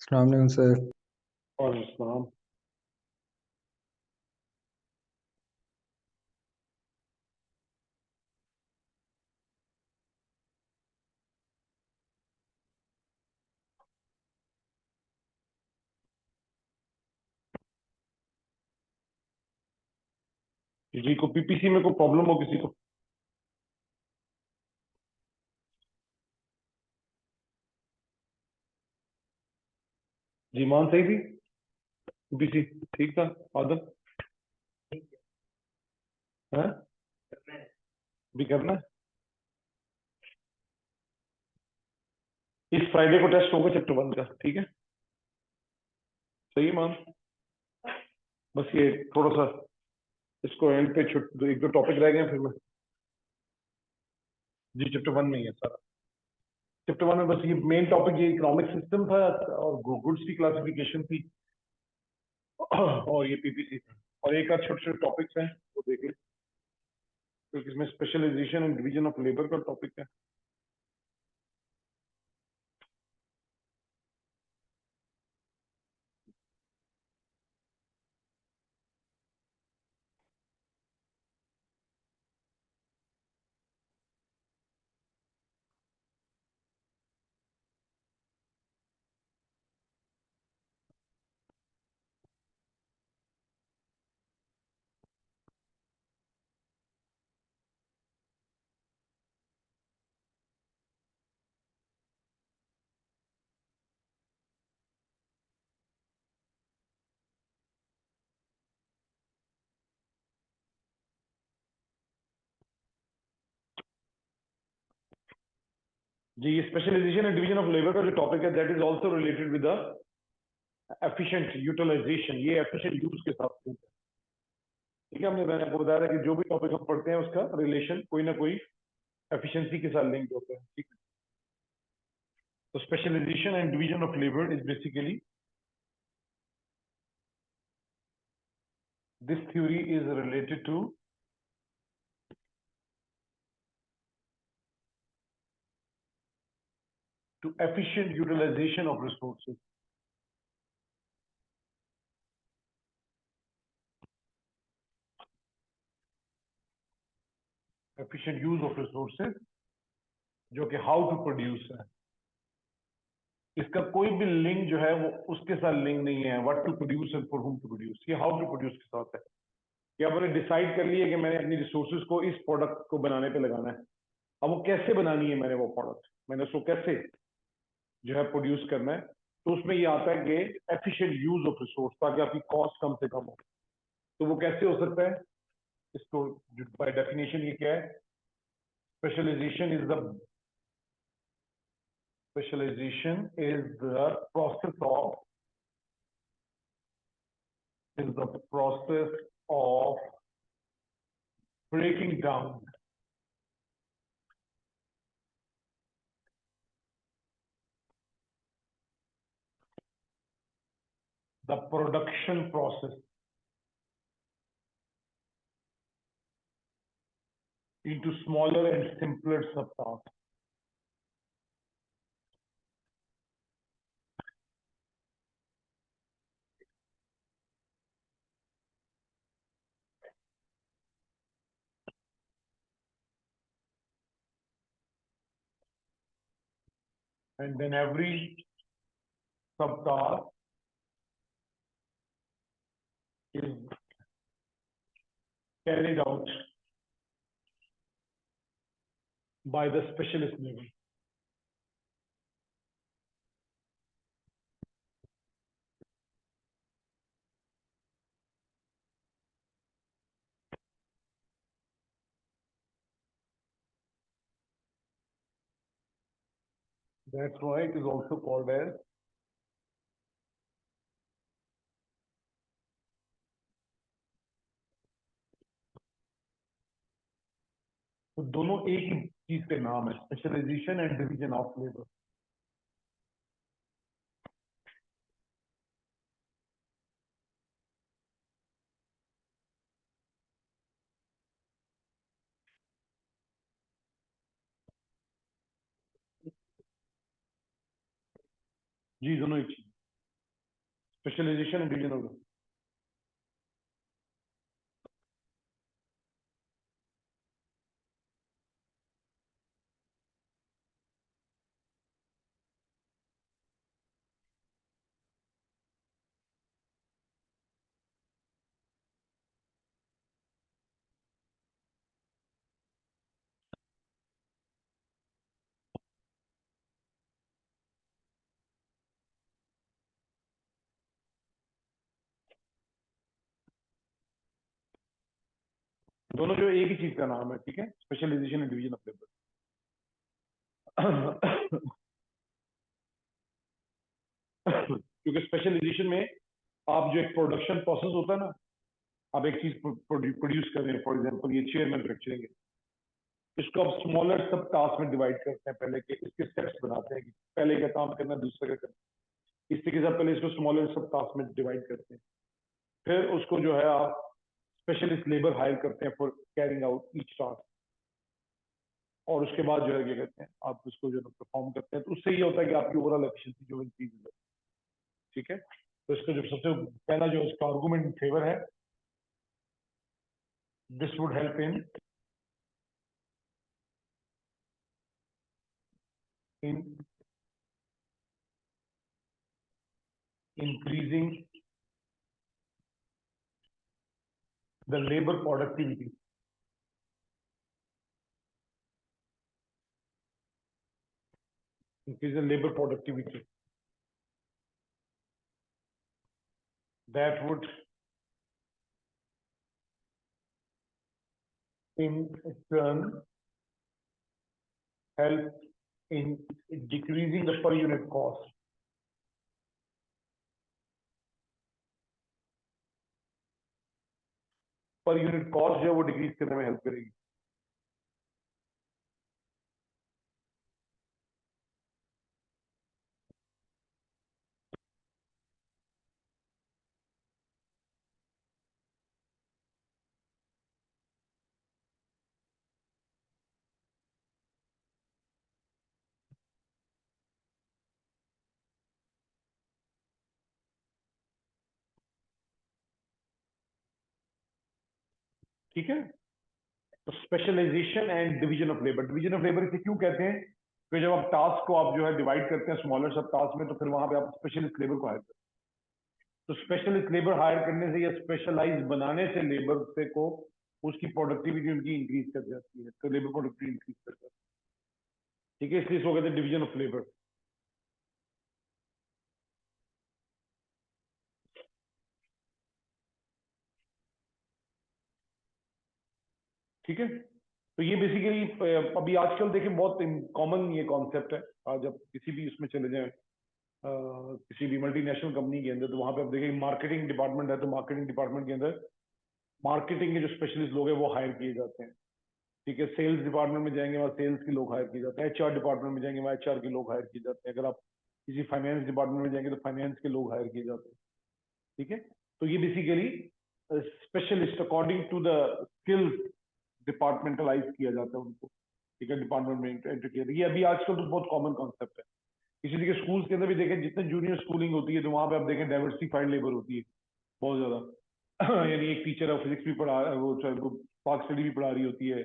अस्सलाम वालेकुम सर। और इस्लाम। किसी को पीपीसी में कोई प्रॉब्लम हो किसी को? जी मान सही थी। पीपीसी ठीक था। आदम है भी करना है। इस फ्राइडे को टेस्ट होगा चैप्टर 1 का, ठीक है? सही है मान। बस ये थोड़ा सा इसको एंड पे एक दो टॉपिक रह गए हैं, फिर मैं। जी चैप्टर 1 में ही है सारा। चैप्टर 1 में बस ये मेन टॉपिक ये इकोनॉमिक सिस्टम था और गुड्स की क्लासिफिकेशन थी और ये पीपीसी था और एक आध छोटे छोटे टॉपिक्स हैं वो देख लें, क्योंकि इसमें specialisation and division of labour का टॉपिक है। जी ये specialisation and division of labour का जो टॉपिक है that is also related with the efficient utilisation. ये एफिशिएंट यूज के साथ होता है, ठीक है? मैंने आपको बताया था कि जो भी टॉपिक हम पढ़ते हैं उसका रिलेशन कोई ना कोई एफिशिएंसी के साथ लिंक होता है, ठीक है? तो specialisation and division of labour is basically this theory is related to efficient utilisation of resources. Efficient use of resources जो कि हाउ टू प्रोड्यूस है। इसका कोई भी लिंक जो है वो उसके साथ लिंक नहीं है what to produce and for whom to produce. ये हाउ टू प्रोड्यूस के साथ है कि आपने डिसाइड कर लिया कि मैंने अपनी रिसोर्सेज को इस प्रोडक्ट को बनाने पे लगाना है। अब वो कैसे बनानी है मैंने वो प्रोडक्ट, मैंने उसको कैसे जो है प्रोड्यूस करना है, तो उसमें ये आता है कि एफिशिएंट यूज ऑफ रिसोर्स, ताकि आपकी कॉस्ट कम से कम हो। तो वो कैसे हो सकता है? इसको बाय डेफिनेशन ये क्या है? Specialisation is the specialisation is the process of is the process of breaking down the production process into smaller and simpler subtasks. And then every subtask is carried out by the specialist level. That's why it is also called as तो दोनों एक ही चीज के नाम है, specialisation and division of labour. जी दोनों एक चीज। स्पेशलाइजेशन एंड डिवीजन ऑफ दोनों जो एक ही चीज का नाम है, ठीक है, specialisation and division of labour. क्योंकि स्पेशलाइजेशन में आप जो एक प्रोडक्शन प्रोसेस होता है ना, आप एक चीज प्रोड्यूस कर रहे हैं, फॉर एग्जांपल ये चेयर मैन्युफैक्चरिंग है, इसको आप स्मॉलर सब टास्क में डिवाइड करते हैं, पहले के इसके स्टेप्स बनाते हैं कि पहले क्या काम करना, दूसरा क्या करना, इस तरीके से पहले इसको स्मॉलर सब टास्क में डिवाइड करते हैं, फिर उसको जो है आप स्पेशलिस्ट लेबर हायर करते हैं for carrying out each task, और उसके बाद जो है क्या कहते हैं आप उसको जो है परफॉर्म करते हैं, तो उससे ये होता है कि आपकी ओवरऑल एफिशिएंसी जो इंक्रीज हो जाती है, ठीक है। तो इसका जो सबसे पहला जो इसका आर्गुमेंट इन फेवर है, this would help in increasing the labor productivity. Increase the labor productivity. That would in turn help in decreasing the per unit cost. पर यूनिट कॉस्ट जो है वो डिक्रीज करने में हेल्प करेगी। ठीक है, तो specialisation and division of labour, division of labour इसे क्यों कहते हैं, कि जब आप टास्क को आप जो है डिवाइड करते हैं स्मॉलर सब टास्क में, तो फिर वहां पे आप स्पेशलिस्ट लेबर को हायर करते हैं। तो स्पेशलिस्ट लेबर हायर करने से या स्पेशलाइज बनाने से लेबर से को उसकी प्रोडक्टिविटी उनकी इंक्रीज कर जाती है, तो लेबर प्रोडक्टिविटी इंक्रीज कर जाती है, ठीक है, इसलिए इसको कहते हैं डिवीजन ऑफ लेबर। ठीक है, तो ये बेसिकली अभी आजकल देखिए बहुत कॉमन ये कॉन्सेप्ट है। आज आप किसी भी उसमें चले जाएं, किसी भी मल्टीनेशनल कंपनी के अंदर, तो वहां पे आप देखिए मार्केटिंग डिपार्टमेंट है, तो मार्केटिंग डिपार्टमेंट के अंदर मार्केटिंग के जो स्पेशलिस्ट लोग हैं वो हायर किए जाते हैं, ठीक है। सेल्स डिपार्टमेंट में जाएंगे, वहाँ सेल्स के लोग हायर किए जाते हैं, एचआर डिपार्टमेंट में जाएंगे, वहाँ एचआर के लोग हायर किए जाते हैं, अगर आप किसी फाइनेंस डिपार्टमेंट में जाएंगे तो फाइनेंस के लोग हायर किए जाते हैं, ठीक है। तो ये basically specialist according to the skills departmentalize किया जाता है उनको, ठीक है, डिपार्टमेंट में एंटर किया। ये अभी आजकल तो बहुत कॉमन कॉन्सेप्ट है। इसी तरीके स्कूल्स के अंदर भी देखें, जितने जूनियर स्कूलिंग होती है तो वहां पे आप देखें डाइवर्सिफाइड लेबर होती है बहुत ज्यादा। यानी एक टीचर है फिजिक्स भी पढ़ा, वो स्पार्क स्टडी भी पढ़ा रही होती है,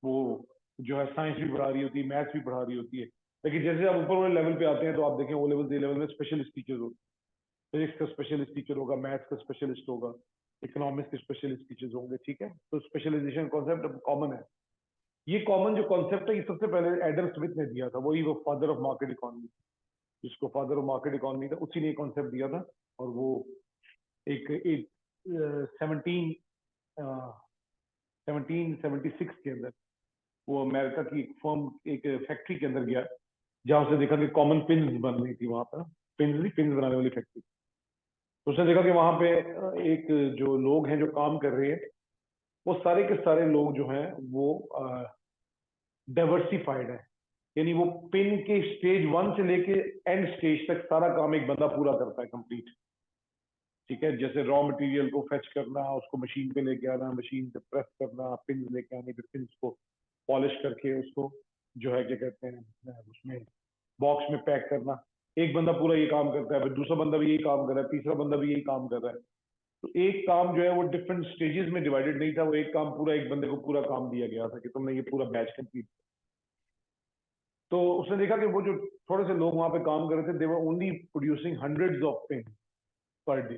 वो जो है साइंस भी पढ़ा रही होती है, मैथ्स भी पढ़ा रही होती है। लेकिन जैसे आप ऊपर वाले लेवल पे आते हैं तो आप देखें ओ लेवल, ए लेवल में स्पेशलिस्ट टीचर होते हैं, फिजिक्स का स्पेशलिस्ट टीचर होगा, मैथ्स का स्पेशलिस्ट होगा, इकोनॉमिक्स के स्पेशलिस्ट टीचर्स होंगे, ठीक है। तो स्पेशलाइजेशन कॉन्सेप्ट कॉमन है। ये कॉमन जो कॉन्सेप्ट है ये सबसे पहले एडम स्मिथ ने दिया था, वही वो फादर ऑफ मार्केट इकोनॉमी, जिसको फादर ऑफ मार्केट इकोनॉमी था, उसी ने कॉन्सेप्ट दिया था। और वो एक 1776 के अंदर वो अमेरिका की एक फर्म, एक फैक्ट्री के अंदर गया, जहां उसने देखा कि कॉमन पिन्स बन रही थी वहां पर, पिन्स नहीं, पिन्स बनाने वाली फैक्ट्री। तो उसने देखा कि वहां पे एक जो लोग हैं जो काम कर रहे हैं, वो सारे के सारे लोग जो हैं वो डाइवर्सिफाइड है, यानी वो पिन के स्टेज 1 से लेके एंड स्टेज तक सारा काम एक बंदा पूरा करता है कंप्लीट, ठीक है। जैसे रॉ मटेरियल को फेच करना, उसको मशीन पे लेके आना, मशीन पे प्रेस करना, पिन लेके आने, फिर पिन को पॉलिश करके उसको जो है क्या कहते हैं उसमें बॉक्स में पैक करना, एक बंदा पूरा ये काम करता है, फिर दूसरा बंदा भी यही काम कर रहा है, तीसरा बंदा भी यही काम कर रहा है। तो एक काम जो है वो डिफरेंट स्टेजेस में डिवाइडेड नहीं था, वो एक काम पूरा एक बंदे को पूरा काम दिया गया था कि तुमने ये पूरा बैच कंप्लीट। तो उसने देखा कि वो जो थोड़े से लोग वहां पे काम कर रहे थे, they were only producing hundreds of pen per day.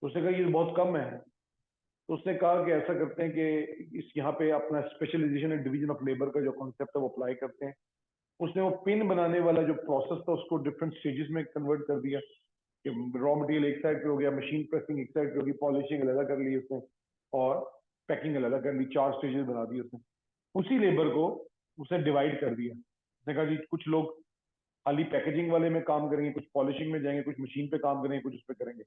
तो उसने कहा ये बहुत कम है। तो उसने कहा कि ऐसा करते हैं कि इस यहाँ पे अपना specialisation and division of labour का जो कॉन्सेप्ट है वो अप्लाई करते हैं। उसने वो पिन बनाने वाला जो प्रोसेस था उसको डिफरेंट स्टेजेस में कन्वर्ट कर दिया कि रॉ मटेरियल एक साइड पे हो गया, मशीन प्रेसिंग एक साइड पे होगी, पॉलिशिंग अलग कर ली उसने और पैकिंग अलग कर ली, 4 स्टेजेस बना दिए उसने। उसी लेबर को उसने डिवाइड कर दिया। उसने कहा जी कुछ लोग खाली पैकेजिंग वाले में काम करेंगे, कुछ पॉलिशिंग में जाएंगे, कुछ मशीन पे काम करेंगे, कुछ उस पर करेंगे।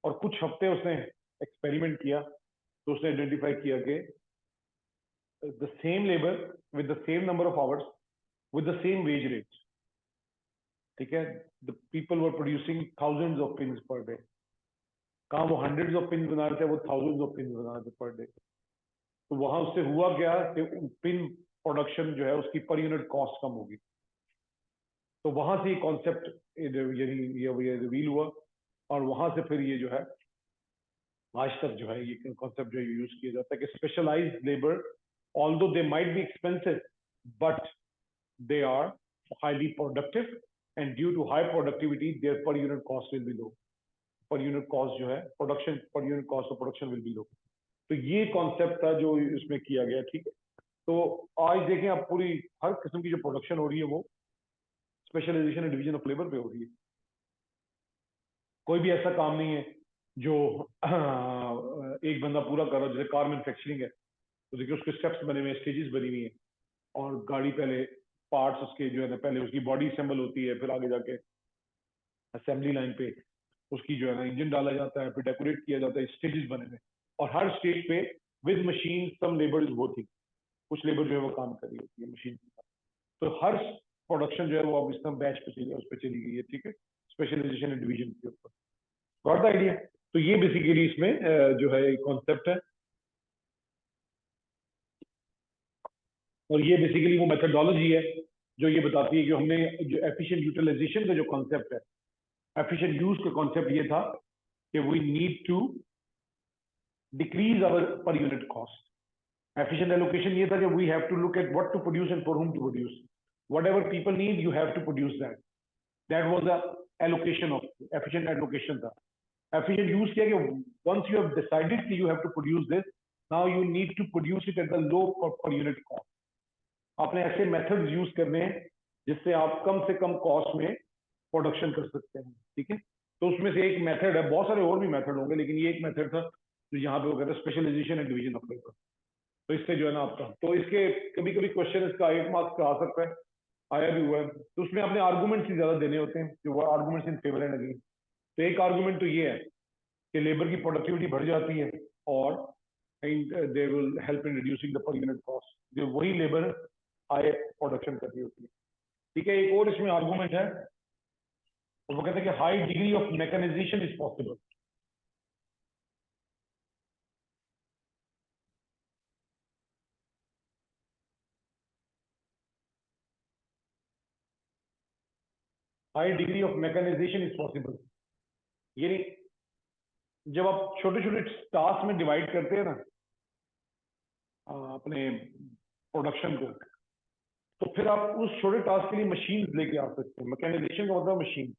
और कुछ हफ्ते उसने एक्सपेरिमेंट किया तो उसने आइडेंटिफाई किया कि the same labour with the same number of hours with the same wage rate, ठीक है, the people were producing thousands of pins per day. कहाँ वो हंड्रेड्स ऑफ पिन्स बना रहे थे, वो थाउजेंड्स ऑफ पिन्स बना रहे थे पर डे। तो वहां उससे हुआ क्या कि पिन प्रोडक्शन जो है उसकी पर यूनिट कॉस्ट कम होगी। तो वहां से ये कॉन्सेप्ट ये रिवील हुआ और वहां से फिर ये जो है आज तक जो है ये कॉन्सेप्ट जो यूज किया जाता है कि specialised labour although they might be expensive but they are highly productive and due to high productivity their per unit cost will be low। per unit cost जो है production per unit cost of production will be low। तो ये concept था जो इसमें किया गया, ठीक है। तो आज देखें आप पूरी हर किस्म की जो प्रोडक्शन हो रही है वो specialisation and division of labour पे हो रही है। कोई भी ऐसा काम नहीं है जो एक बंदा पूरा कर रहा है। जैसे कार मैन्युफैक्चरिंग है तो देखिए उसके स्टेप्स बने हुए हैं, स्टेजेस बनी हुई है और गाड़ी पहले पार्ट्स उसके जो है ना पहले उसकी बॉडी असेंबल होती है, फिर आगे जाके असेंबली लाइन पे उसकी जो है ना इंजन डाला जाता है, फिर डेकोरेट किया जाता है, स्टेजेस बने हुए। और हर स्टेज पे with machine some labour is working, कुछ लेबर जो है वो काम कर रही होती है मशीन के साथ। तो हर प्रोडक्शन जो है वो अब इस तरह बैच पे चली उस पर चली गई है, ठीक है, स्पेशलाइजेशन एंड डिवीजन के ऊपर। Got the idea. तो ये बेसिकली इसमें जो है कॉन्सेप्ट है और ये बेसिकली वो मेथडोलॉजी है जो ये बताती है कि हमने जो एफिशिएंट यूटिलाइजेशन का जो कॉन्सेप्ट है, एफिशिएंट यूज का कॉन्सेप्ट ये था कि we need to decrease our per unit cost. Efficient allocation ये था कि we have to look at what to produce and for whom to produce, whatever people need you have to produce that. That was the allocation of efficient allocation था। Efficient use किया कि once you have decided कि you have to produce this, now you need to produce it at the low पर unit cost. आपने ऐसे methods use करने हैं जिससे आप कम से कम कॉस्ट में प्रोडक्शन कर सकते हैं, ठीक है। तो उसमें से एक मेथड है, बहुत सारे और भी मेथड होंगे लेकिन ये एक मेथड था जो यहाँ पे वो कहते हैं specialisation and division of labour. तो इससे जो है ना आपका तो इसके कभी कभी क्वेश्चन इसका 1 मार्क्स का आ सकता है, आया भी हुआ है। तो उसमें अपने आर्गूमेंट्स ही ज्यादा देने होते हैं कि वो arguments in favour and against. तो एक आर्गूमेंट तो ये है कि लेबर की प्रोडक्टिविटी बढ़ जाती है और they will help in reducing the पर यूनिट कॉस्ट, जो वही लेबर हाई प्रोडक्शन कर रही होती है, ठीक है। एक और इसमें आर्गूमेंट है और वो कहते हैं कि high degree of mechanisation is possible. High degree of mechanisation is possible यानी जब आप छोटे छोटे टास्क में डिवाइड करते हैं ना अपने प्रोडक्शन को, तो फिर आप उस छोटे टास्क के लिए मशीन लेके आ सकते हैं। मैकेनाइजेशन का मतलब मशीन,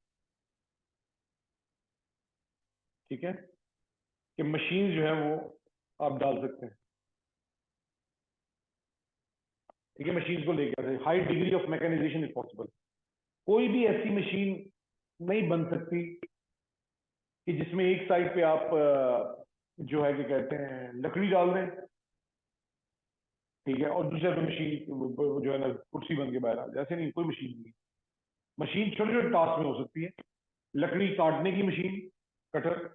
ठीक है, कि मशीन जो है वो आप डाल सकते हैं, ठीक है, मशीन को लेके आते हैं। High degree of mechanisation is possible. कोई भी ऐसी मशीन नहीं बन सकती कि जिसमें एक साइड पे आप जो है क्या कहते हैं लकड़ी डाल दें, ठीक है, और दूसरे पे मशीन जो है ना कुर्सी बन के बाहर आ जाए। ऐसे नहीं, कोई मशीन नहीं। मशीन छोटे छोटे टास्क में हो सकती है। लकड़ी काटने की मशीन, कटर,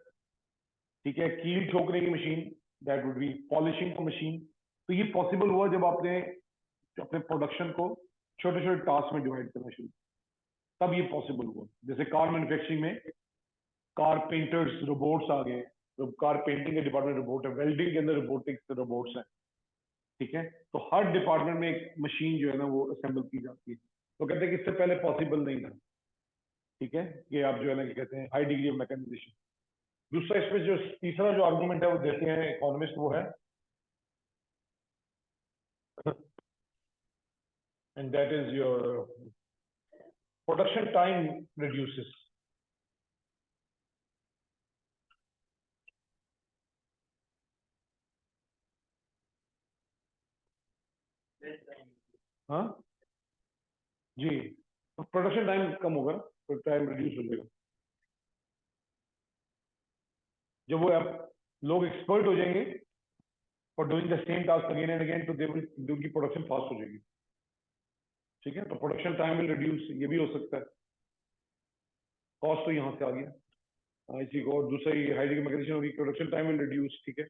ठीक है, कील ठोकने की machine, that would be polishing machine. तो ये पॉसिबल हुआ जब आपने अपने प्रोडक्शन को छोटे छोटे टास्क में डिवाइड करना शुरू, तब ये पॉसिबल हुआ। जैसे कार मैन्युफैक्चरिंग में कार पेंटर्स रोबोट्स आ गए, तो कार पेंटिंग के डिपार्टमेंट रोबोट है, वेल्डिंग के अंदर रोबोटिक्स रोबोट्स हैं, ठीक है। तो हर डिपार्टमेंट में एक मशीन जो है ना वो असेंबल की जाती है। तो कहते हैं कि इससे पहले पॉसिबल नहीं था। ठीक है, कि आप जो है ना, क्या कहते हैं, हाई डिग्री ऑफ मैकेनाइजेशन। दूसरा इसमें जो तीसरा जो आर्गुमेंट है वो देते हैं इकोनॉमिस्ट, वो है and that is your production time reduces. हाँ जी, प्रोडक्शन टाइम कम होगा, तो टाइम रिड्यूस हो जाएगा। जब वो आप लोग एक्सपर्ट हो जाएंगे for doing the same task again and again, तो दे विल, उनकी प्रोडक्शन फास्ट हो जाएगी। ठीक है, तो प्रोडक्शन टाइम विल रिड्यूस, ये भी हो सकता है। कॉस्ट तो यहाँ से आ गया, इसी को, और दूसरा ये हाई डिग्री मैकेनाइजेशन होगी, प्रोडक्शन टाइम विल रिड्यूस। ठीक है,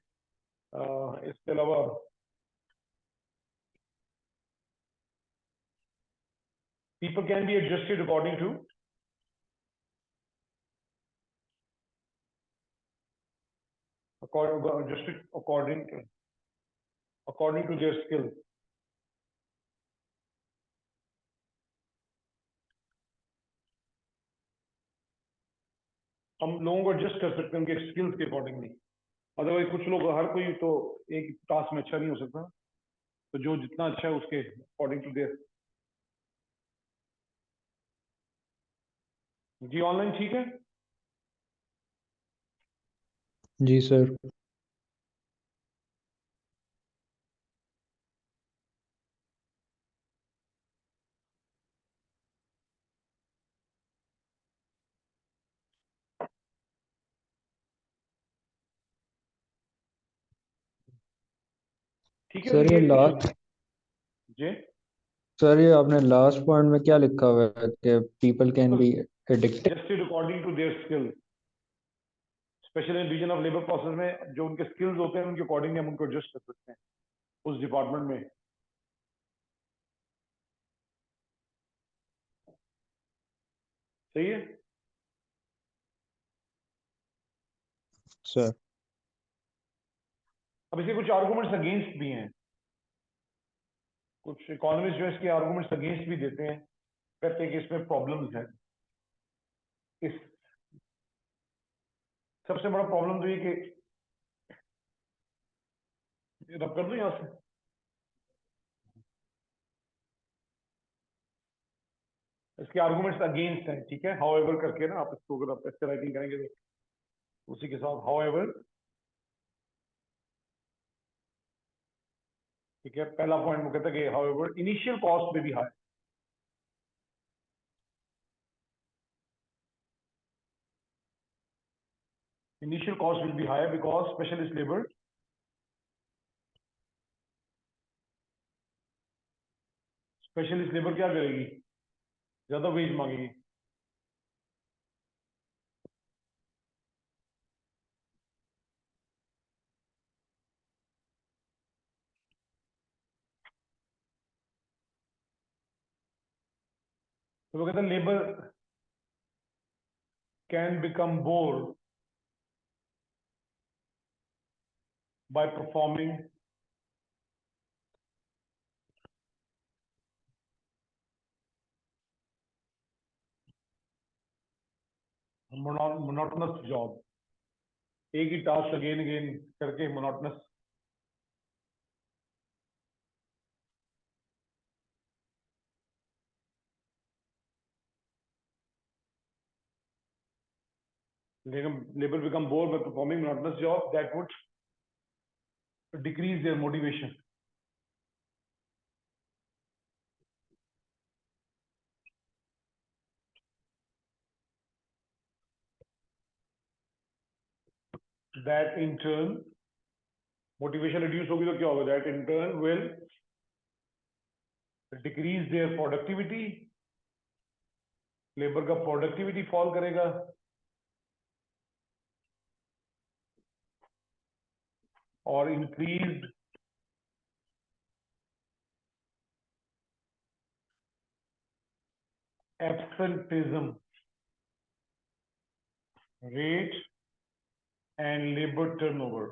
इसके अलावा people can be adjusted according to adjusted according to their skill। हम लोगों को एडजस्ट कर सकते हैं उनके स्किल्स के अकॉर्डिंगली। अदरवाइज कुछ लोग, हर कोई तो एक टास्क में अच्छा नहीं हो सकता, तो जो जितना अच्छा है उसके अकॉर्डिंग टू देयर। जी ऑनलाइन ठीक है। जी सर। ठीक है, तो सर ये ये कुछ लास्ट जी सर ये आपने लास्ट पॉइंट में क्या लिखा हुआ है कि people can be addicted? Adjusted according to their skill, specially in division of labour process में जो उनके स्किल्स होते हैं उनके अकॉर्डिंगली हम उनको एडजस्ट कर सकते हैं उस डिपार्टमेंट में। सही है। सर अब इसके कुछ आर्गूमेंट्स अगेंस्ट भी हैं, कुछ इकोनॉमिस्ट जो है इसके आर्गूमेंट्स अगेंस्ट भी देते हैं, कहते हैं कि इसमें प्रॉब्लम्स है। इस सबसे बड़ा प्रॉब्लम तो ये कि, रब कर दो यहाँ से, इसके आर्गूमेंट्स अगेंस्ट हैं। ठीक है, हाउएवर करके ना, आप इसको अगर आप ऐसे राइटिंग करेंगे तो उसी के साथ हाउएवर। ठीक है, पहला पॉइंट वो कहता है कि हाउएवर इनिशियल कॉस्ट में भी high, initial cost will be higher because specialist labor, specialist labour क्या करेगी, ज्यादा वेज मांगेगी। तो वो कहते हैं labour can become bore by performing monotonous job, एक ही टास्क अगेन अगेन करके monotonous. Labour become bore by performing monotonous job that would decrease there motivation. That in turn, motivation reduce होगी तो क्या होगा, that in turn will decrease there productivity, labour का productivity fall करेगा, और increase absenteeism rate and labor turnover।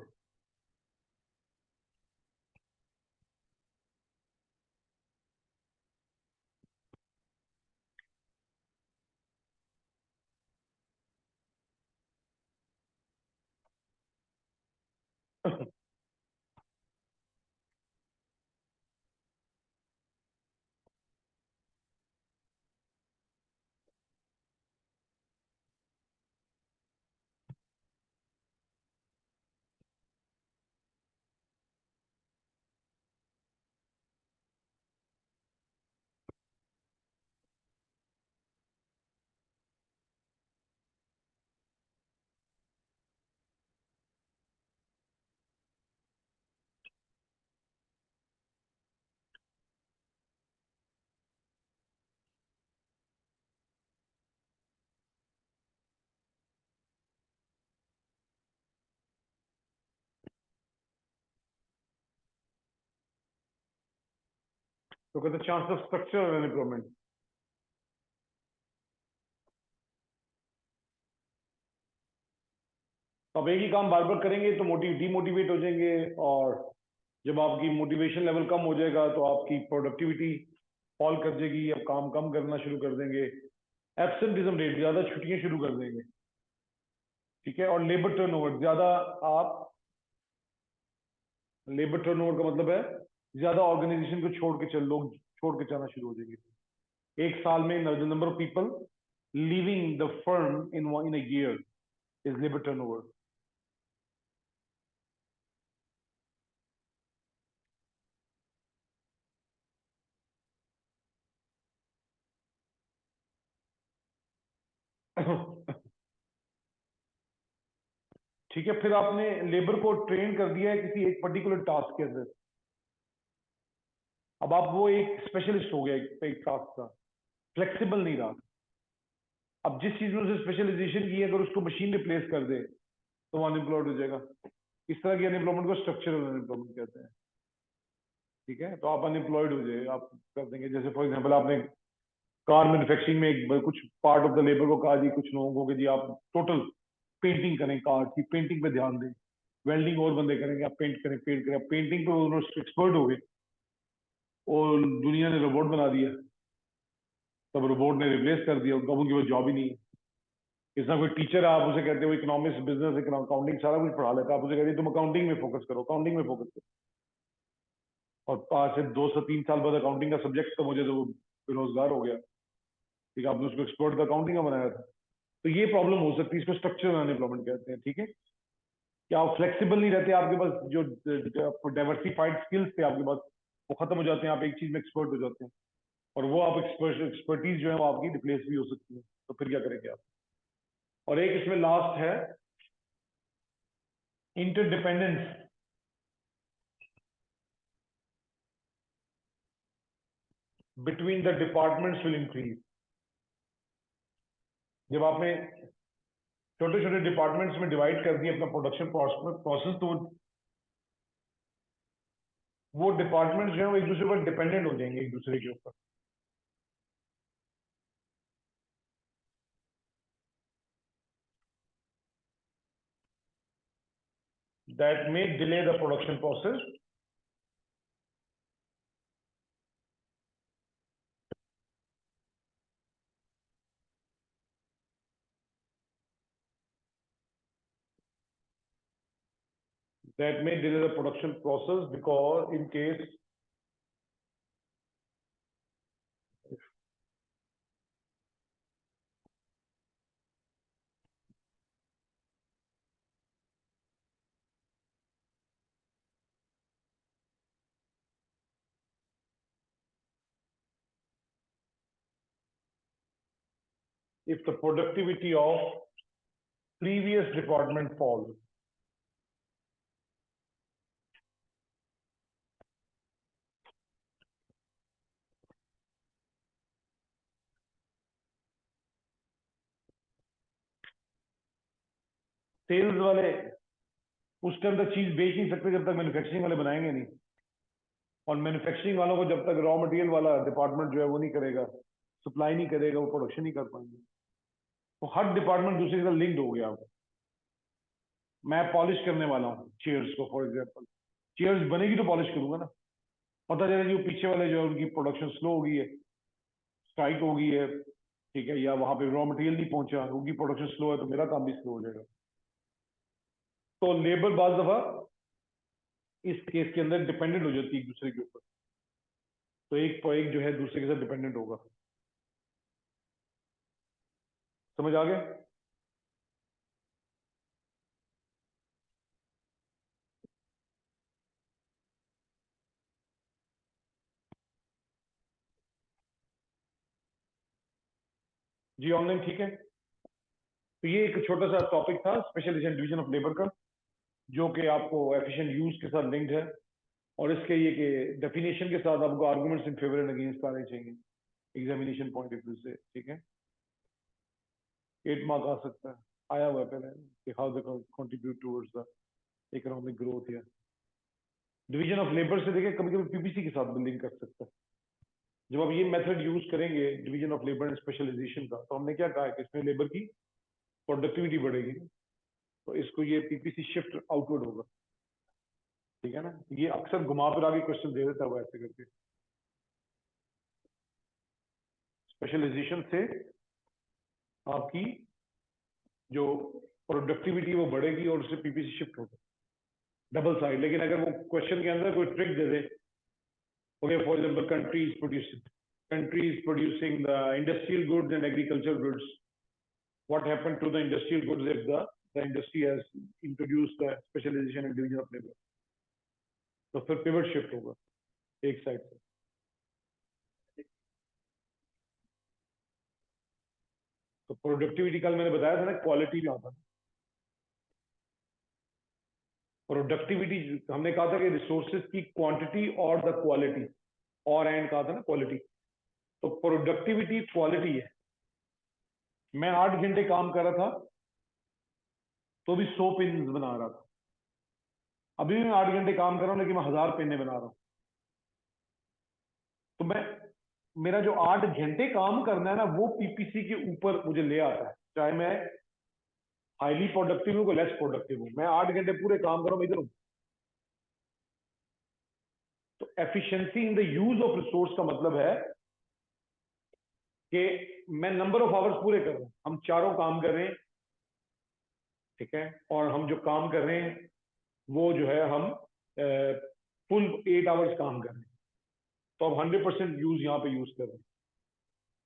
तो कहते हैं चांस ऑफ स्ट्रक्चरल अनएम्प्लॉयमेंट। तो आप एक ही काम बार बार करेंगे तो डिमोटिवेट हो जाएंगे, और जब आपकी मोटिवेशन लेवल कम हो जाएगा तो आपकी प्रोडक्टिविटी फॉल कर जाएगी, आप काम कम करना शुरू कर देंगे, एब्सेंटिज्म रेट ज्यादा, छुट्टियां शुरू कर देंगे, ठीक है। और लेबर टर्नओवर ज्यादा, आप लेबर टर्नओवर का मतलब है ज्यादा ऑर्गेनाइजेशन को छोड़ के लोग छोड़ के जाना शुरू हो जाएंगे। एक साल में the number of people leaving the firm in a year is labour turnover. ठीक है, फिर आपने लेबर को ट्रेन कर दिया है किसी एक पर्टिकुलर टास्क के अंदर, अब आप वो एक स्पेशलिस्ट हो गया एक टास्क का, फ्लेक्सिबल नहीं रहा। अब जिस चीज में उसे स्पेशलाइजेशन की है, अगर उसको मशीन रिप्लेस कर दे तो वो अनएम्प्लॉयड हो जाएगा। इस तरह की अनएम्प्लॉयमेंट को स्ट्रक्चरल अनएम्प्लॉयमेंट कहते हैं, ठीक है। तो आप अनएम्प्लॉयड हो जाए, आप कर देंगे, जैसे फॉर एग्जांपल आपने कार मैन्युफैक्चरिंग में कुछ पार्ट ऑफ द लेबर को कहा जी, कुछ लोगों को कि जी आप टोटल पेंटिंग करें, कार की पेंटिंग पे ध्यान दें, वेल्डिंग और बंदे करेंगे, आप पेंट करें, पेंटिंग पे उन्होंने एक्सपर्ट हो गए और दुनिया ने रोबोट बना दिया, तब रोबोट ने रिप्लेस कर दिया उनका, उनकी वो जॉब ही नहीं है। इस तरह कोई टीचर है, आप उसे कहते हो इकोनॉमिक्स, बिजनेस, अकाउंटिंग सारा कुछ पढ़ा लेता है, आप उसे कहते हैं तुम अकाउंटिंग में फोकस करो, अकाउंटिंग में फोकस करो, और आज से 2 से 3 साल बाद अकाउंटिंग का सब्जेक्ट तो मुझे तो वो बेरोजगार हो गया, ठीक है। आपने उसको एक्सपर्ट का अकाउंटिंग का बनाया था। तो ये प्रॉब्लम हो सकती है, इसको स्ट्रक्चरल अनएम्प्लॉयमेंट कहते हैं, ठीक है। कि आप फ्लेक्सिबल नहीं रहते, आपके पास जो डाइवर्सिफाइड स्किल्स थे आपके पास वो खत्म हो जाते हैं, आप एक चीज में एक्सपर्ट हो जाते हैं, और वो आप एक्सपर्टीज जो है वो आपकी रिप्लेस भी हो सकती है, तो फिर क्या करेंगे आप। और एक इसमें लास्ट है interdependence between the departments will increase. जब आपने छोटे छोटे डिपार्टमेंट्स में डिवाइड कर दिया अपना प्रोडक्शन प्रोसेस, तो वो डिपार्टमेंट्स जो है वो एक दूसरे पर डिपेंडेंट हो जाएंगे, एक दूसरे के ऊपर। That may delay the production process, that may delay the production process because in case if the productivity of previous department falls, sales वाले उस टाइम तक चीज बेच नहीं सकते जब तक मैन्युफैक्चरिंग वाले बनाएंगे नहीं, और मैन्युफैक्चरिंग वालों को जब तक रॉ मटेरियल वाला डिपार्टमेंट जो है वो नहीं करेगा, सप्लाई नहीं करेगा, वो प्रोडक्शन नहीं कर पाएंगे। तो हर डिपार्टमेंट दूसरे के साथ लिंक्ड हो गया। मैं पॉलिश करने वाला हूँ चेयर्स को, फॉर एग्जाम्पल चेयर्स बनेगी तो पॉलिश करूंगा ना, पता चला जो पीछे वाले जो उनकी प्रोडक्शन स्लो हो गई है, स्ट्राइक हो गई है, ठीक है, या वहां पे रॉ मटेरियल नहीं पहुंचा, उनकी प्रोडक्शन स्लो है, तो मेरा काम भी स्लो हो जाएगा। तो लेबर बाज दफा इस केस के अंदर डिपेंडेंट हो जाती है एक दूसरे के ऊपर, तो एक पॉइंट जो है दूसरे के साथ डिपेंडेंट होगा। समझ आ गया? जी ऑनलाइन ठीक है। तो ये एक छोटा सा टॉपिक था स्पेशलाइजेशन डिवीजन ऑफ लेबर का, जो कि आपको एफिशिएंट यूज के साथ लिंक्ड है, और इसके ये कि डेफिनेशन के साथ आपको arguments in favour and against आने चाहिए एग्जामिनेशन पॉइंट ऑफ व्यू से। ठीक है, 8 मार्क आ सकता है, आया हुआ है पहले कि how they contribute towards the economic growth. या डिवीजन ऑफ लेबर से देखें, कभी कभी पीपीसी के साथ भी लिंक कर सकता है। जब आप ये मेथड यूज करेंगे division of labour and specialisation का, तो हमने क्या कहा है कि इसमें लेबर की प्रोडक्टिविटी बढ़ेगी, तो इसको ये पीपीसी शिफ्ट आउटवर्ड होगा। ठीक है ना, ये अक्सर घुमा फिरा के क्वेश्चन दे देता है वो ऐसे करके। स्पेशलाइजेशन से आपकी जो प्रोडक्टिविटी वो बढ़ेगी और उससे पीपीसी शिफ्ट होगा, डबल साइड। लेकिन अगर वो क्वेश्चन के अंदर कोई ट्रिक दे दे, okay for example countries producing the industrial goods and agriculture goods, what happened to the industrial goods if the industry has introduced the specialisation and division of labour, तो फिर पिवट शिफ्ट होगा एक side से। तो productivity कल मैंने बताया था ना, क्वालिटी में आता है प्रोडक्टिविटी। हमने कहा था कि रिसोर्सेज की क्वांटिटी और द क्वालिटी, और एंड कहा था ना क्वालिटी, तो प्रोडक्टिविटी क्वालिटी है। मैं 8 घंटे काम कर रहा था तो भी 100 पेन बना रहा था, अभी भी मैं 8 घंटे काम कर रहा हूं लेकिन मैं 1000 पेन बना रहा हूं। तो मैं, मेरा जो 8 घंटे काम करना है ना, वो पीपीसी के ऊपर मुझे ले आता है, चाहे मैं हाईली प्रोडक्टिव हूँ लेस प्रोडक्टिव हूँ, मैं 8 घंटे पूरे काम कर रहा हूं इधर हूं। तो efficiency in the use of resource का मतलब है कि मैं नंबर ऑफ आवर्स पूरे कर रहा हूं, हम चारों काम कर रहे हैं, ठीक है, और हम जो काम कर रहे हैं वो जो है हम फुल 8 आवर्स काम कर रहे हैं, तो अब 100% यूज यहाँ पे यूज कर रहे हैं।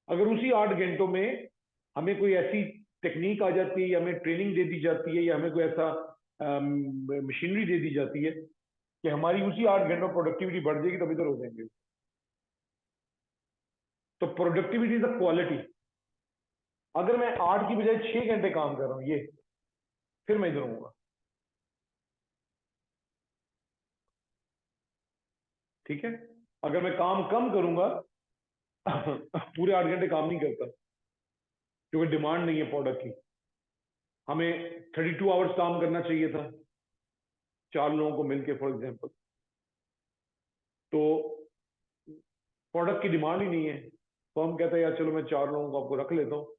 अगर उसी 8 घंटों में हमें कोई ऐसी टेक्निक आ जाती है, या हमें ट्रेनिंग दे दी जाती है, या हमें कोई ऐसा मशीनरी दे दी जाती है कि हमारी उसी 8 घंटों प्रोडक्टिविटी बढ़ जाएगी, तो इधर हो जाएंगे। तो प्रोडक्टिविटी इज द क्वालिटी। अगर मैं 8 की बजाय 6 घंटे काम कर रहा हूं ये, फिर मैं इधर होऊंगा। ठीक है, अगर मैं काम कम करूंगा पूरे 8 घंटे काम नहीं करता, क्योंकि डिमांड नहीं है प्रोडक्ट की। हमें 32 आवर्स काम करना चाहिए था 4 लोगों को मिलके फॉर एग्जाम्पल, तो प्रोडक्ट की डिमांड ही नहीं है, तो हम कहते हैं यार चलो मैं 4 लोगों को आपको रख लेता हूँ,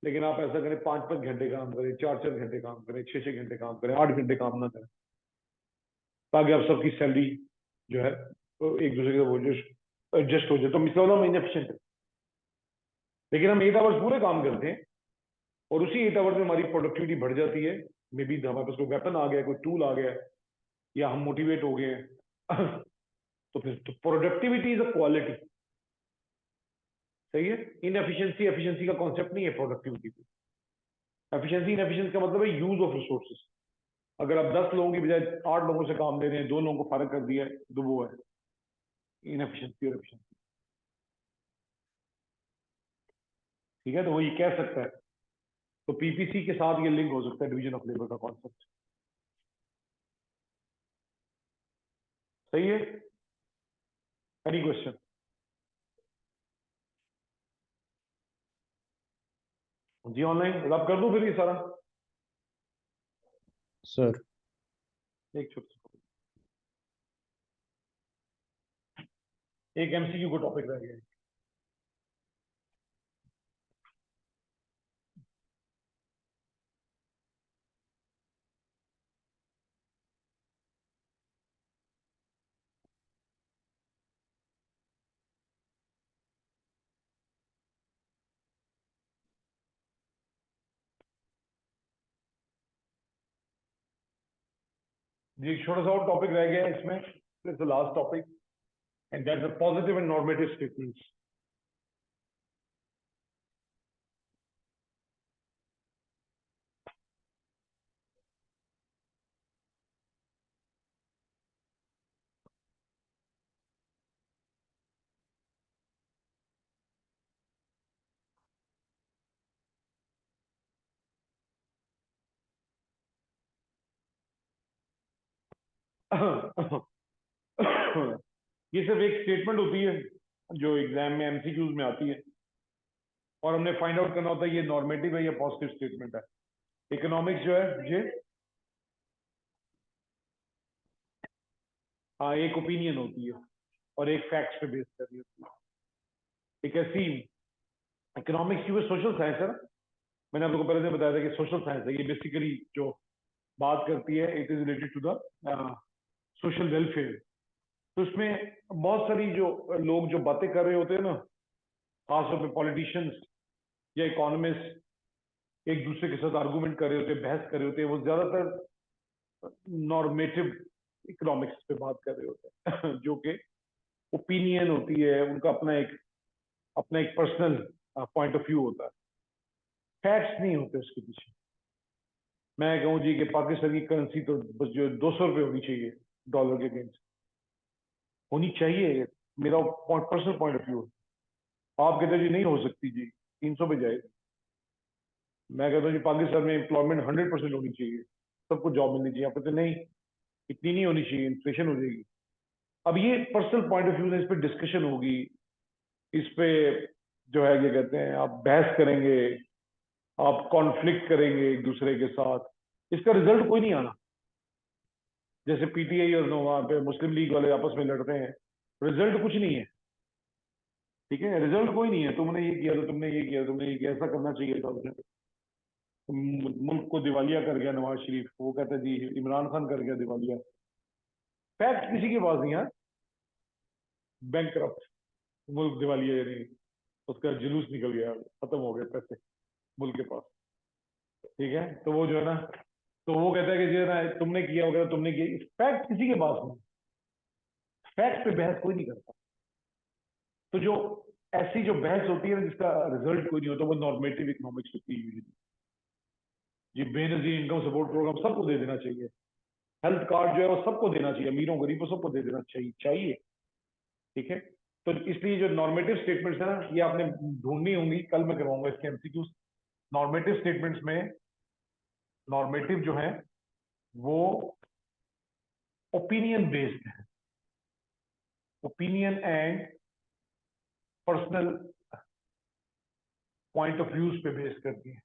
लेकिन आप ऐसा करें 5-5 घंटे काम करें, 4-4 घंटे काम करें, 6-6 घंटे काम करें, 8 घंटे काम ना करें, ताकि आप सबकी सैलरी जो है वो एक दूसरे के वो एडजस्ट हो जाए। तो मिसाल हम इनएफिशिएंट है, लेकिन हम 8 आवर्स पूरे काम करते हैं और उसी 8 आवर्स में हमारी प्रोडक्टिविटी बढ़ जाती है। मे बी हमारे पास कोई वेपन आ गया, कोई टूल आ गया, या हम मोटिवेट हो गए तो फिर तो प्रोडक्टिविटी इज अ क्वालिटी। सही है, इनएफिशिएंसी एफिशिएंसी का कॉन्सेप्ट नहीं है प्रोडक्टिविटी पे। एफिशिएंसी इनएफिशिएंसी का मतलब है यूज ऑफ रिसोर्सेज। अगर आप 10 लोगों की बजाय 8 लोगों से काम ले रहे हैं, 2 लोगों को फर्क कर दिया है, तो वो है इनएफिशिएंसी और एफिशिएंसी। ठीक है, तो वो ये कह सकता है, तो पीपीसी के साथ ये लिंक हो सकता है डिवीजन ऑफ लेबर का कॉन्सेप्ट। सही है, एनी क्वेश्चन? जी ऑनलाइन अब कर दूं फिर ये सारा? सर। एक छोटा एक एमसीक्यू को टॉपिक रह गया है। जी एक छोटा सा और टॉपिक रह गया है इसमें, it's the last topic and that's the positive and normative statements. ये सिर्फ एक स्टेटमेंट होती है जो एग्जाम में एमसीक्यूज में आती है, और हमने फाइंड आउट करना होता है ये नॉर्मेटिव है या पॉजिटिव स्टेटमेंट है. इकोनॉमिक्स जो है ये हाँ एक ओपिनियन होती है और एक फैक्ट्स पे बेस कर रही होती है. एक ऐसी इकोनॉमिक्स की सोशल साइंस है ना, मैंने आप लोगों को पहले से बताया था कि सोशल साइंस है ये बेसिकली जो बात करती है it is related to the social welfare. तो इसमें बहुत सारी जो लोग जो बातें कर रहे होते हैं ना, खासतौर पे पॉलिटिशियंस या इकोनॉमिस्ट एक दूसरे के साथ आर्गुमेंट कर रहे होते हैं, बहस कर रहे होते हैं, वो ज्यादातर नॉर्मेटिव इकोनॉमिक्स पे बात कर रहे होते हैं जो कि ओपिनियन होती है उनका, अपना एक पर्सनल पॉइंट ऑफ व्यू होता है, फैक्ट्स नहीं होते उसके पीछे. मैं कहूँ जी कि पाकिस्तान की करेंसी तो बस जो 200 रुपये होनी चाहिए डॉलर के अगेंस्ट, होनी चाहिए, मेरा पर्सनल पॉइंट ऑफ व्यू. आप कहते हैं जी नहीं हो सकती जी, 300 पे जाएगी. मैं कहता हूँ जी पाकिस्तान में एम्प्लॉयमेंट 100% होनी चाहिए, सबको जॉब मिलनी चाहिए. आप कहते नहीं इतनी नहीं होनी चाहिए, इन्फ्लेशन हो जाएगी. अब ये पर्सनल पॉइंट ऑफ व्यू है, इस पर डिस्कशन होगी, इस पे जो है ये कहते हैं आप बहस करेंगे, आप कॉन्फ्लिक्ट करेंगे एक दूसरे के साथ, इसका रिजल्ट कोई नहीं आना. जैसे पीटीआई और वहां पे मुस्लिम लीग वाले आपस में लड़ते हैं, रिजल्ट कुछ नहीं है. ठीक है, रिजल्ट कोई नहीं है. तुमने ये किया तो तुमने ये किया, तुमने ये किया, ऐसा करना चाहिए था उसने. मुल्क को दिवालिया कर गया नवाज शरीफ, वो कहता है जी इमरान खान कर गया दिवालिया. फैक्ट किसी के पास नहीं है. बैंक मुल्क दिवालिया यानी उसका जुलूस निकल गया, खत्म हो गए पैसे मुल्क के पास. ठीक है, तो वो जो है ना, तो वो कहता है कि जो है ना तुमने किया वगैरह, तुमने किया. फैक्ट किसी के पास नहीं, फैक्ट पे बहस कोई नहीं करता. तो जो ऐसी जो बहस होती है ना जिसका रिजल्ट कोई नहीं होता, वो नॉर्मेटिव इकोनॉमिक्स होती है. ये बेनजीर इनकम सपोर्ट प्रोग्राम सबको दे देना चाहिए, हेल्थ कार्ड जो है वो सबको देना चाहिए, अमीरों गरीबों सबको दे देना चाहिए. ठीक है, तो इसलिए जो नॉर्मेटिव स्टेटमेंट्स है ना ये आपने ढूंढनी होंगी, कल मैं करवाऊंगा इसके एमसीक्यूज. नॉर्मेटिव स्टेटमेंट्स में नॉर्मेटिव जो है वो ओपिनियन बेस्ड है, opinion and personal point of views पे बेस करती है.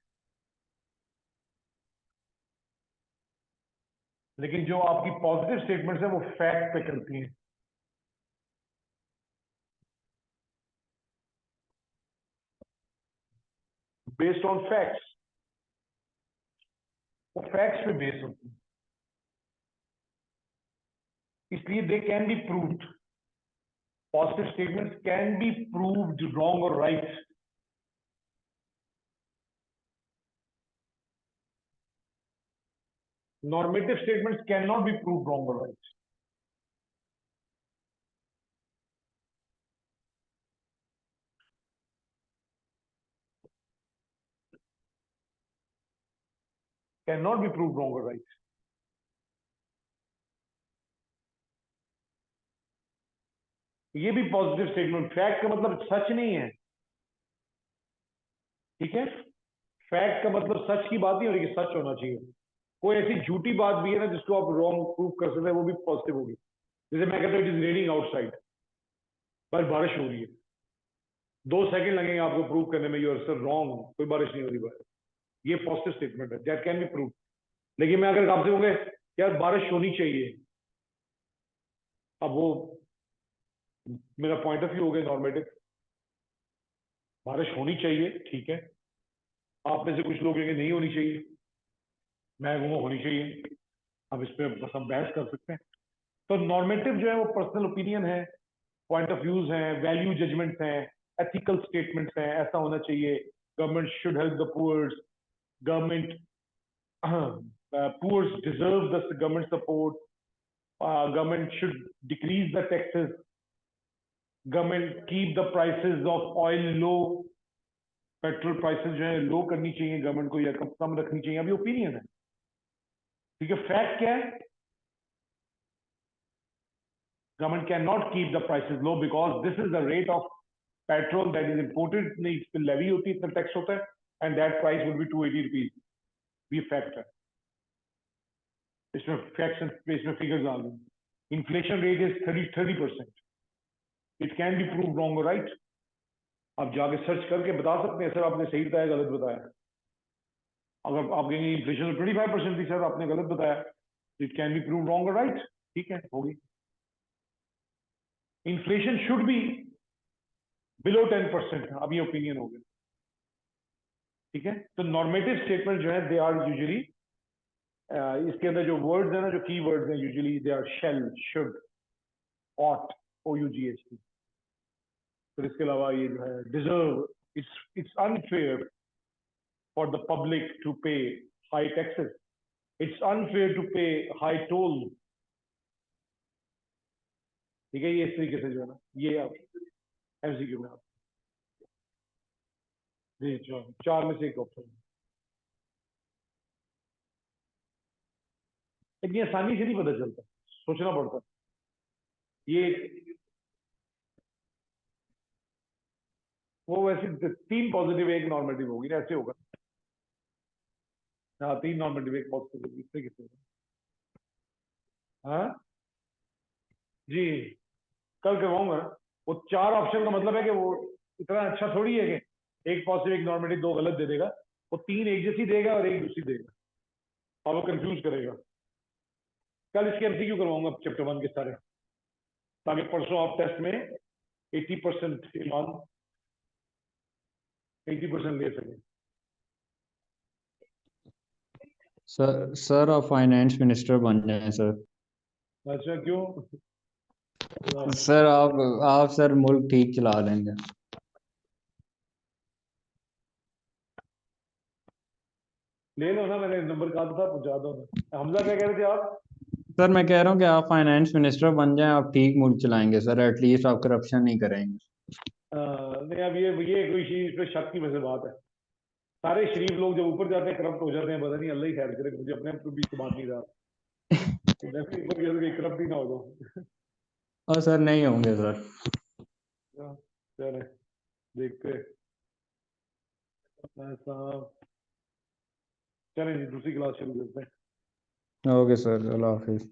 लेकिन जो आपकी पॉजिटिव स्टेटमेंट्स है वो फैक्ट पे करती हैं, बेस्ड ऑन फैक्ट्स, वो फैक्ट्स पे बेस होती है. इसलिए they can be proved, positive statements can be proved wrong or right. Normative statements cannot be proved wrong or right. Cannot be proved wrong or right. ये भी positive statement, fact का मतलब सच नहीं है. ठीक है, फैक्ट का मतलब सच की बात नहीं हो रही कि सच होना चाहिए. कोई ऐसी झूठी बात भी है ना जिसको आप रॉन्ग प्रूव कर सकते हैं, वो भी पॉजिटिव होगी. जैसे मैं कहता हूँ इट इज रेनिंग आउटसाइड, पर बारिश हो रही है, 2 सेकंड लगेंगे आपको प्रूव करने में यू आर सर रॉन्ग, कोई बारिश नहीं हो रही बाहर. ये पॉजिटिव स्टेटमेंट है, दैट कैन बी प्रूव. लेकिन मैं अगर आपसे कहूँगा यार बारिश होनी चाहिए, अब वो मेरा पॉइंट ऑफ व्यू हो गया नॉर्मेटिव. बारिश होनी चाहिए, ठीक है, आप में से कुछ लोग कहेंगे नहीं होनी चाहिए, मैं कहूँगा होनी चाहिए. अब इस पर बस हम बहस कर सकते हैं. तो नॉर्मेटिव जो है वो पर्सनल ओपिनियन है, पॉइंट ऑफ व्यूज हैं, वैल्यू जजमेंट्स हैं, एथिकल स्टेटमेंट्स हैं, ऐसा होना चाहिए, government should help the poors, government poors deserve the government support, Government should decrease the taxes. Government keep the prices of oil low. Petrol prices जो है लो करनी चाहिए गवर्नमेंट को या कम रखनी चाहिए, अभी ओपिनियन है, ठीक है। फैक्ट क्या है? Government can not keep the prices low because this is the rate of petrol that is imported, नहीं इस पर लेवी होती है, इतना टैक्स होता है, and that price would be 280 rupees. ये फैक्ट है, इसमें फैक्ट्स इसमें फिगर्स आ गए। Inflation rate is 30%। It can be prove wrong, right? आप जाके सर्च करके बता सकते हैं सर आपने सही बताया गलत बताया। अगर आप कहेंगे इन्फ्लेशन 25% थी सर आपने गलत बताया, it can be prove wrong, right? ठीक है, होगी। इन्फ्लेशन शुड बी बिलो 10%, अब ये ओपिनियन हो गया, ठीक है। तो नॉर्मेटिव स्टेटमेंट जो है दे आर यूजुअली, इसके अंदर जो वर्ड्स है ना, जो की वर्ड्स हैं usually they are shall, should, ought, OUGHT। फिर इसके अलावा ये जो है deserve, it's unfair for the public to pay high taxes. It's unfair to pay high toll. ठीक है, ये इस तरीके से जो है ना, ये आप MCQ में आप जी चार में से एक ऑप्शन। इतनी आसानी से नहीं पता चलता, सोचना पड़ता ये। वो वैसे 3 पॉजिटिव 1 नॉर्मेटिव होगी ना, ऐसे होगा। हाँ 3 नॉर्मेटिव 1 पॉजिटिव, इस तरीके से। हाँ जी, कल करवाऊंगा। वो 4 ऑप्शन का मतलब है कि वो इतना अच्छा थोड़ी है कि 1 पॉजिटिव 1 नॉर्मेटिव 2 गलत दे देगा। वो 3 एक जैसी देगा और 1 दूसरी देगा, और वो कंफ्यूज करेगा। कल इसके MCQ करवाऊंगा चैप्टर 1 के सारे, ताकि परसों आप टेस्ट में 80% ईमान 80% ले सकें। सर आप फाइनेंस मिनिस्टर बन जाएं सर। अच्छा, क्यों? सर आप सर मुल्क ठीक चला देंगे। ले लो ना, मैंने नंबर कहा था, पहुंचा दो ना। हमजा क्या कह रहे थे आप? सर मैं कह रहा हूँ कि आप फाइनेंस मिनिस्टर बन जाएं, आप ठीक मुल्क चलाएंगे सर, एटलीस्ट आप करप्शन नहीं करेंगे। नहीं, अब ये कोई चीज पे शक की वजह बात है। सारे शरीफ लोग जब ऊपर जाते हैं करप्ट हो जाते हैं, पता नहीं, अल्लाह ही खैर करे, मुझे अपने आप को भी इस्तेमाल नहीं रहा। मैं भी ऊपर गया तो करप्ट ही ना हो जाऊं। और सर नहीं होंगे सर। चले देखते ऐसा। चलें जी, दूसरी क्लास शुरू करते हैं। ओके सर, अल्लाह हाफिज।